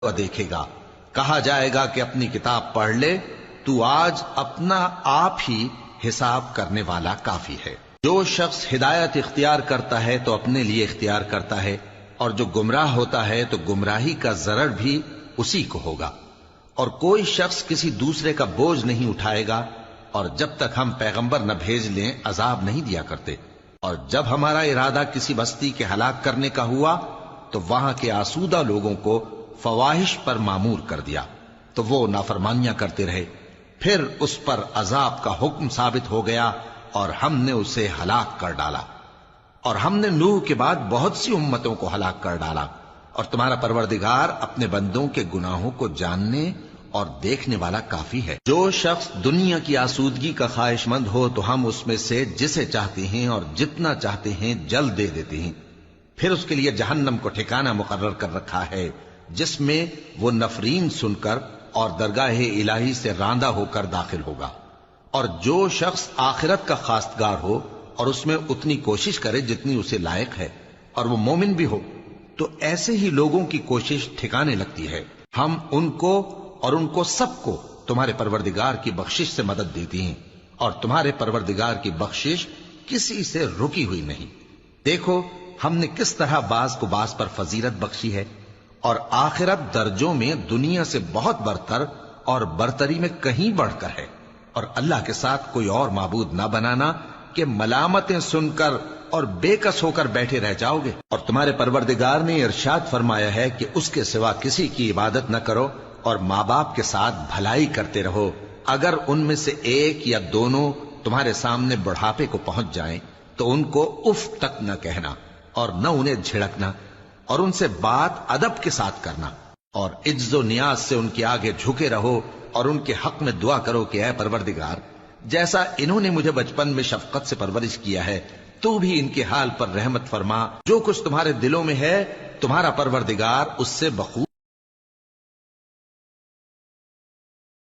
دیکھے گا، کہا جائے گا کہ اپنی کتاب پڑھ لے، تو آج اپنا آپ ہی حساب کرنے والا کافی ہے۔ جو شخص ہدایت اختیار کرتا ہے تو اپنے لیے اختیار کرتا ہے، اور جو گمراہ ہوتا ہے تو گمراہی کا ضرر بھی اسی کو ہوگا، اور کوئی شخص کسی دوسرے کا بوجھ نہیں اٹھائے گا، اور جب تک ہم پیغمبر نہ بھیج لیں عذاب نہیں دیا کرتے۔ اور جب ہمارا ارادہ کسی بستی کے ہلاک کرنے کا ہوا تو وہاں کے آسودہ لوگوں کو فواحش پر معمور کر دیا، تو وہ نافرمانیاں کرتے رہے، پھر اس پر عذاب کا حکم ثابت ہو گیا اور ہم نے اسے ہلاک کر ڈالا۔ اور ہم نے نوح کے بعد بہت سی امتوں کو ہلاک کر ڈالا، اور تمہارا پروردگار اپنے بندوں کے گناہوں کو جاننے اور دیکھنے والا کافی ہے۔ جو شخص دنیا کی آسودگی کا خواہش مند ہو تو ہم اس میں سے جسے چاہتے ہیں اور جتنا چاہتے ہیں جلد دے دیتے ہیں، پھر اس کے لیے جہنم کو ٹھکانہ مقرر کر رکھا ہے، جس میں وہ نفرین سن کر اور درگاہ الہی سے راندہ ہو کر داخل ہوگا۔ اور جو شخص آخرت کا خواستگار ہو اور اس میں اتنی کوشش کرے جتنی اسے لائق ہے، اور وہ مومن بھی ہو، تو ایسے ہی لوگوں کی کوشش ٹھکانے لگتی ہے۔ ہم ان کو اور ان کو سب کو تمہارے پروردگار کی بخشش سے مدد دیتی ہیں، اور تمہارے پروردگار کی بخشش کسی سے رکی ہوئی نہیں۔ دیکھو ہم نے کس طرح بعض کو بعض پر فضیلت بخشی ہے، اور آخرت درجوں میں دنیا سے بہت برتر اور برتری میں کہیں بڑھ کر ہے۔ اور اللہ کے ساتھ کوئی اور معبود نہ بنانا کہ ملامتیں سن کر اور بے کس ہو کر بیٹھے رہ جاؤ گے۔ اور تمہارے پروردگار نے ارشاد فرمایا ہے کہ اس کے سوا کسی کی عبادت نہ کرو، اور ماں باپ کے ساتھ بھلائی کرتے رہو، اگر ان میں سے ایک یا دونوں تمہارے سامنے بڑھاپے کو پہنچ جائیں تو ان کو اف تک نہ کہنا، اور نہ انہیں جھڑکنا، اور ان سے بات ادب کے ساتھ کرنا، اور عجز و نیاز سے ان کے آگے جھکے رہو، اور ان کے حق میں دعا کرو کہ اے پروردگار، جیسا انہوں نے مجھے بچپن میں شفقت سے پرورش کیا ہے، تو بھی ان کے حال پر رحمت فرما۔ جو کچھ تمہارے دلوں میں ہے تمہارا پروردگار اس سے بخوبی